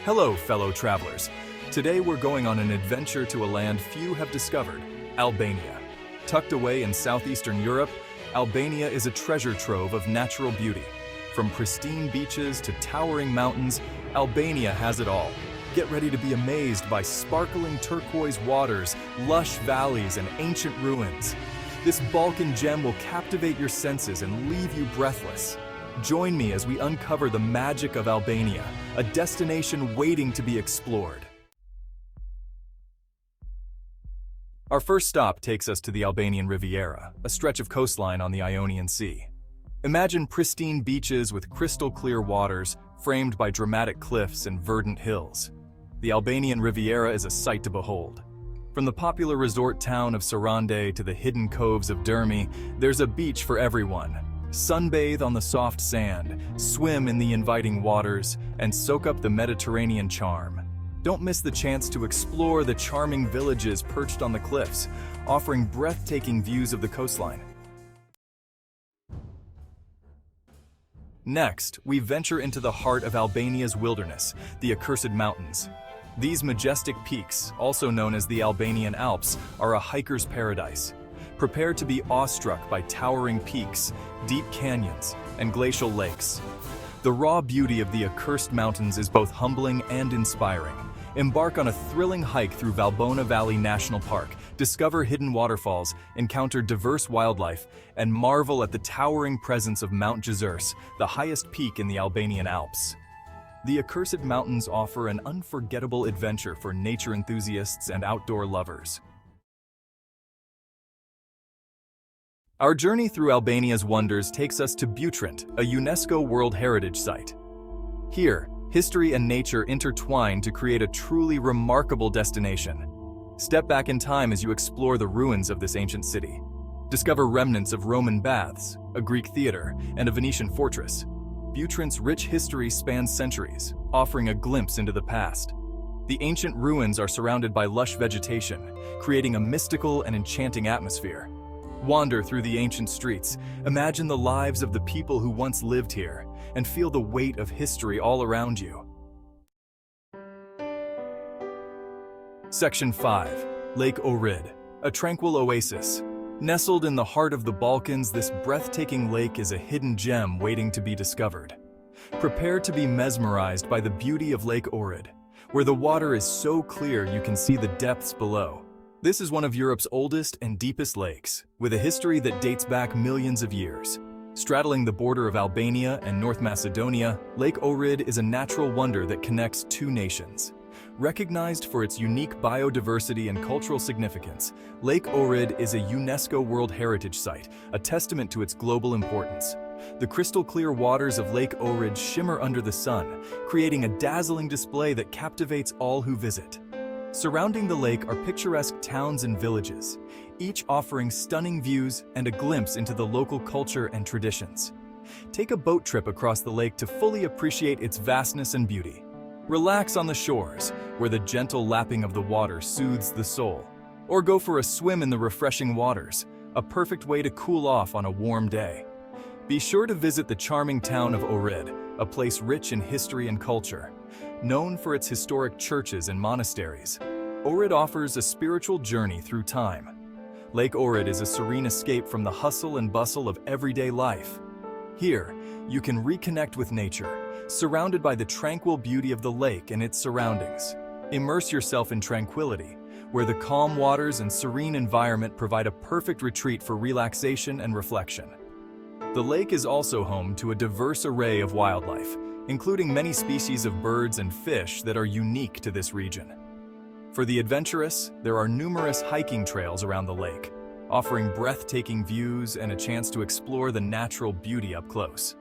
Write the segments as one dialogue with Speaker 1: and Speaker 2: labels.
Speaker 1: Hello, fellow travelers. Today we're going on an adventure to a land few have discovered, Albania. Tucked away in southeastern Europe, Albania is a treasure trove of natural beauty. From pristine beaches to towering mountains, Albania has it all. Get ready to be amazed by sparkling turquoise waters, lush valleys, and ancient ruins. This Balkan gem will captivate your senses and leave you breathless. Join me as we uncover the magic of Albania, a destination waiting to be explored. Our first stop takes us to the Albanian Riviera, a stretch of coastline on the Ionian Sea. Imagine pristine beaches with crystal-clear waters, framed by dramatic cliffs and verdant hills. The Albanian Riviera is a sight to behold. From the popular resort town of Sarande to the hidden coves of Dermi, there's a beach for everyone. Sunbathe on the soft sand, swim in the inviting waters, and soak up the Mediterranean charm. Don't miss the chance to explore the charming villages perched on the cliffs, offering breathtaking views of the coastline. Next, we venture into the heart of Albania's wilderness, the Accursed Mountains. These majestic peaks, also known as the Albanian Alps, are a hiker's paradise. Prepare to be awestruck by towering peaks, deep canyons, and glacial lakes. The raw beauty of the Accursed Mountains is both humbling and inspiring. Embark on a thrilling hike through Valbona Valley National Park, discover hidden waterfalls, encounter diverse wildlife, and marvel at the towering presence of Mount Gezers, the highest peak in the Albanian Alps. The Accursed Mountains offer an unforgettable adventure for nature enthusiasts and outdoor lovers. Our journey through Albania's wonders takes us to Butrint, a UNESCO World Heritage Site. Here, history and nature intertwine to create a truly remarkable destination. Step back in time as you explore the ruins of this ancient city. Discover remnants of Roman baths, a Greek theater, and a Venetian fortress. Butrint's rich history spans centuries, offering a glimpse into the past. The ancient ruins are surrounded by lush vegetation, creating a mystical and enchanting atmosphere. Wander through the ancient streets, imagine the lives of the people who once lived here, and feel the weight of history all around you. Section 5. Lake Ohrid, a tranquil oasis. Nestled in the heart of the Balkans, this breathtaking lake is a hidden gem waiting to be discovered. Prepare to be mesmerized by the beauty of Lake Ohrid, where the water is so clear you can see the depths below. This is one of Europe's oldest and deepest lakes, with a history that dates back millions of years. Straddling the border of Albania and North Macedonia, Lake Ohrid is a natural wonder that connects two nations. Recognized for its unique biodiversity and cultural significance, Lake Ohrid is a UNESCO World Heritage Site, a testament to its global importance. The crystal-clear waters of Lake Ohrid shimmer under the sun, creating a dazzling display that captivates all who visit. Surrounding the lake are picturesque towns and villages, each offering stunning views and a glimpse into the local culture and traditions. Take a boat trip across the lake to fully appreciate its vastness and beauty. Relax on the shores, where the gentle lapping of the water soothes the soul. Or go for a swim in the refreshing waters, a perfect way to cool off on a warm day. Be sure to visit the charming town of Ohrid, a place rich in history and culture. Known for its historic churches and monasteries, Ohrid offers a spiritual journey through time. Lake Ohrid is a serene escape from the hustle and bustle of everyday life. Here, you can reconnect with nature, surrounded by the tranquil beauty of the lake and its surroundings. Immerse yourself in tranquility, where the calm waters and serene environment provide a perfect retreat for relaxation and reflection. The lake is also home to a diverse array of wildlife, including many species of birds and fish that are unique to this region. For the adventurous, there are numerous hiking trails around the lake, offering breathtaking views and a chance to explore the natural beauty up close.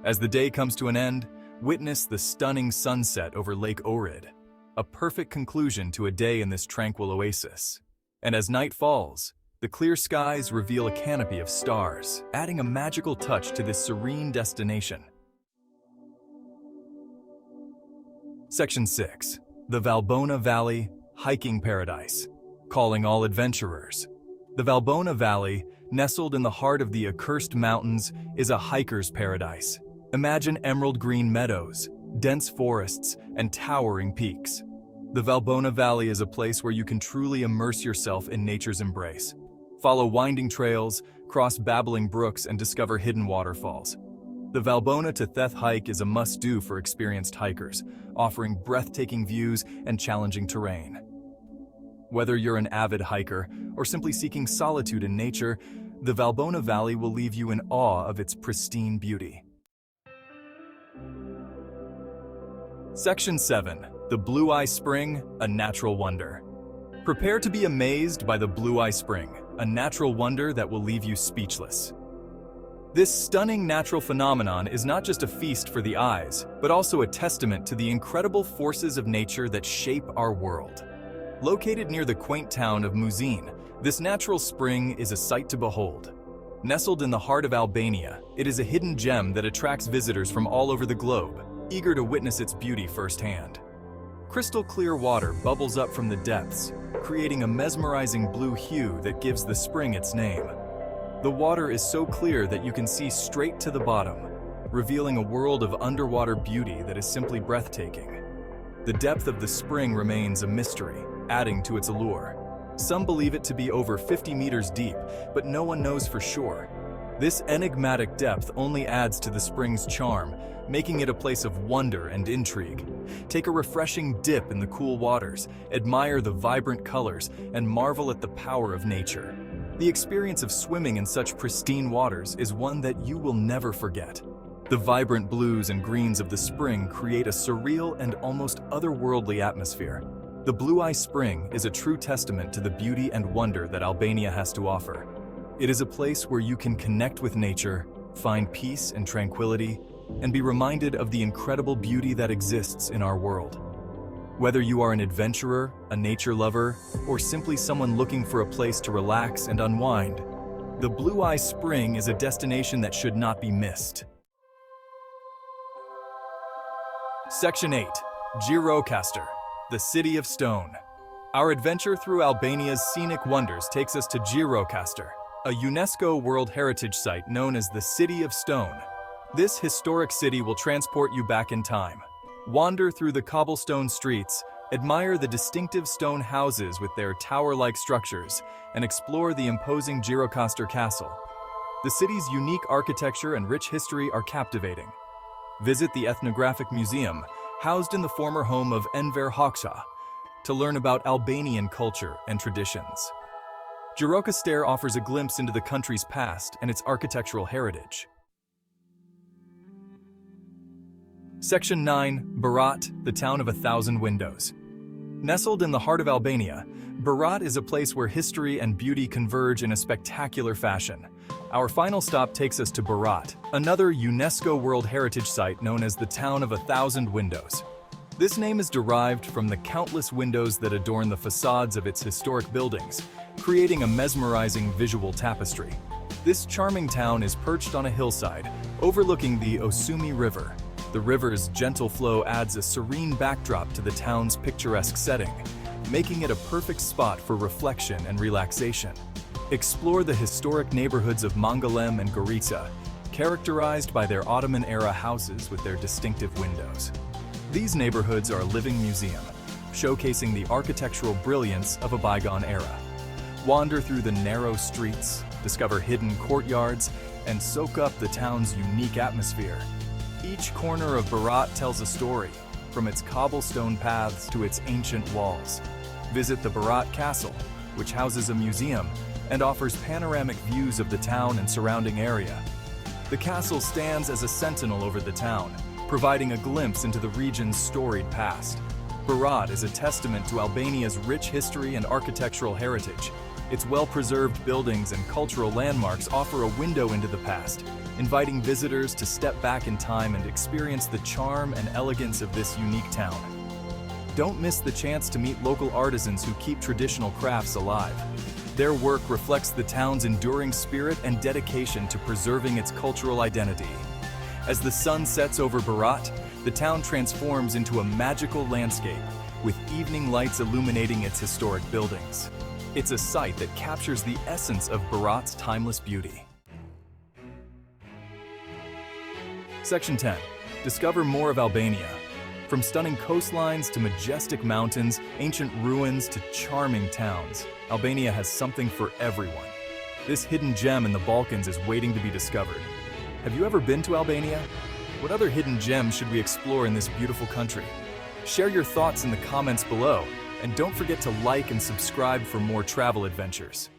Speaker 1: As the day comes to an end, witness the stunning sunset over Lake Ohrid, a perfect conclusion to a day in this tranquil oasis. And as night falls, the clear skies reveal a canopy of stars, adding a magical touch to this serene destination. Section 6. The Valbona Valley, Hiking Paradise. Calling all adventurers. The Valbona Valley, nestled in the heart of the Accursed Mountains, is a hiker's paradise. Imagine emerald green meadows, dense forests, and towering peaks. The Valbona Valley is a place where you can truly immerse yourself in nature's embrace. Follow winding trails, cross babbling brooks, and discover hidden waterfalls. The Valbona to Theth hike is a must-do for experienced hikers, offering breathtaking views and challenging terrain. Whether you're an avid hiker or simply seeking solitude in nature, the Valbona Valley will leave you in awe of its pristine beauty. Section 7. The Blue Eye Spring, a natural wonder. Prepare to be amazed by the Blue Eye Spring, a natural wonder that will leave you speechless. This stunning natural phenomenon is not just a feast for the eyes, but also a testament to the incredible forces of nature that shape our world. Located near the quaint town of Muzin, this natural spring is a sight to behold. Nestled in the heart of Albania, it is a hidden gem that attracts visitors from all over the globe, eager to witness its beauty firsthand. Crystal clear water bubbles up from the depths, creating a mesmerizing blue hue that gives the spring its name. The water is so clear that you can see straight to the bottom, revealing a world of underwater beauty that is simply breathtaking. The depth of the spring remains a mystery, adding to its allure. Some believe it to be over 50 meters deep, but no one knows for sure. This enigmatic depth only adds to the spring's charm, making it a place of wonder and intrigue. Take a refreshing dip in the cool waters, admire the vibrant colors, and marvel at the power of nature. The experience of swimming in such pristine waters is one that you will never forget. The vibrant blues and greens of the spring create a surreal and almost otherworldly atmosphere. The Blue Eye Spring is a true testament to the beauty and wonder that Albania has to offer. It is a place where you can connect with nature, find peace and tranquility, and be reminded of the incredible beauty that exists in our world. Whether you are an adventurer, a nature lover, or simply someone looking for a place to relax and unwind, the Blue Eye Spring is a destination that should not be missed. Section 8. Gjirokastër, the City of Stone. Our adventure through Albania's scenic wonders takes us to Gjirokastër, a UNESCO World Heritage Site known as the City of Stone. This historic city will transport you back in time. Wander through the cobblestone streets, admire the distinctive stone houses with their tower-like structures, and explore the imposing Gjirokastër Castle. The city's unique architecture and rich history are captivating. Visit the ethnographic museum, housed in the former home of Enver Hoxha, to learn about Albanian culture and traditions. Gjirokastër offers a glimpse into the country's past and its architectural heritage. Section 9. Berat, the Town of 1,000 Windows. Nestled in the heart of Albania, Berat is a place where history and beauty converge in a spectacular fashion. Our final stop takes us to Berat, another UNESCO World Heritage Site known as the Town of 1,000 Windows. This name is derived from the countless windows that adorn the facades of its historic buildings, creating a mesmerizing visual tapestry. This charming town is perched on a hillside, overlooking the Osumi River. The river's gentle flow adds a serene backdrop to the town's picturesque setting, making it a perfect spot for reflection and relaxation. Explore the historic neighborhoods of Mangalem and Gorica, characterized by their Ottoman-era houses with their distinctive windows. These neighborhoods are a living museum, showcasing the architectural brilliance of a bygone era. Wander through the narrow streets, discover hidden courtyards, and soak up the town's unique atmosphere. Each corner of Berat tells a story, from its cobblestone paths to its ancient walls. Visit the Berat Castle, which houses a museum and offers panoramic views of the town and surrounding area. The castle stands as a sentinel over the town, providing a glimpse into the region's storied past. Berat is a testament to Albania's rich history and architectural heritage. Its well-preserved buildings and cultural landmarks offer a window into the past, inviting visitors to step back in time and experience the charm and elegance of this unique town. Don't miss the chance to meet local artisans who keep traditional crafts alive. Their work reflects the town's enduring spirit and dedication to preserving its cultural identity. As the sun sets over Berat, the town transforms into a magical landscape, with evening lights illuminating its historic buildings. It's a sight that captures the essence of Berat's timeless beauty. Section 10. Discover more of Albania, From stunning coastlines to majestic mountains, ancient ruins to charming towns, Albania has something for everyone. This hidden gem in the Balkans is waiting to be discovered. Have you ever been to Albania? What other hidden gems should we explore in this beautiful country? Share your thoughts in the comments below, and don't forget to like and subscribe for more travel adventures.